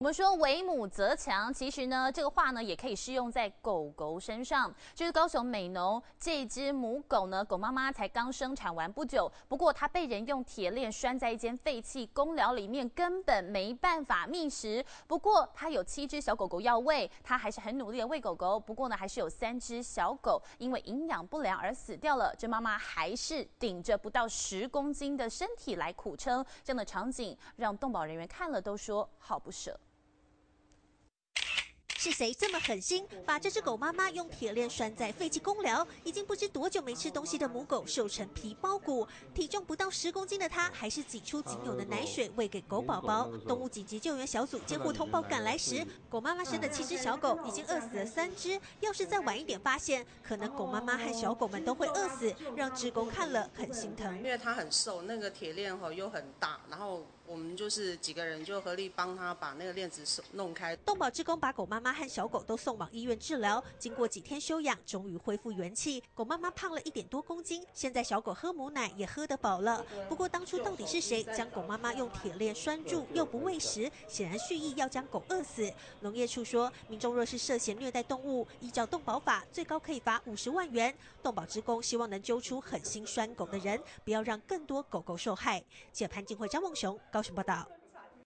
我们说为母则强，其实呢，这个话呢也可以适用在狗狗身上。就是高雄美浓这只母狗呢，狗妈妈才刚生产完不久，不过它被人用铁链拴在一间废弃公寮里面，根本没办法觅食。不过它有7只小狗狗要喂，它还是很努力的喂狗狗。不过呢，还是有3只小狗因为营养不良而死掉了。这妈妈还是顶着不到10公斤的身体来苦撑，这样的场景让动保人员看了都说好不舍。是谁这么狠心，把这只狗妈妈用铁链拴在废弃公寮？已经不知多久没吃东西的母狗瘦成皮包骨，体重不到10公斤的它，还是挤出仅有的奶水喂给狗宝宝。动物紧急救援小组监护通报赶来时，狗妈妈生的7只小狗已经饿死了3只。要是再晚一点发现，可能狗妈妈和小狗们都会饿死，让志工看了很心疼。因为它很瘦，那个铁链又很大，然后我们就是几个人就合力帮他把那个链子弄开。动保志工把狗妈妈和小狗都送往医院治疗，经过几天休养，终于恢复元气。狗妈妈胖了1点多公斤，现在小狗喝母奶也喝得饱了。不过当初到底是谁将狗妈妈用铁链拴住又不喂食，显然蓄意要将狗饿死。农业处说，民众若是涉嫌虐待动物，依照动保法最高可以罚50万元。动保志工希望能揪出狠心拴狗的人，不要让更多狗狗受害。记者潘静慧、张梦雄高雄报道。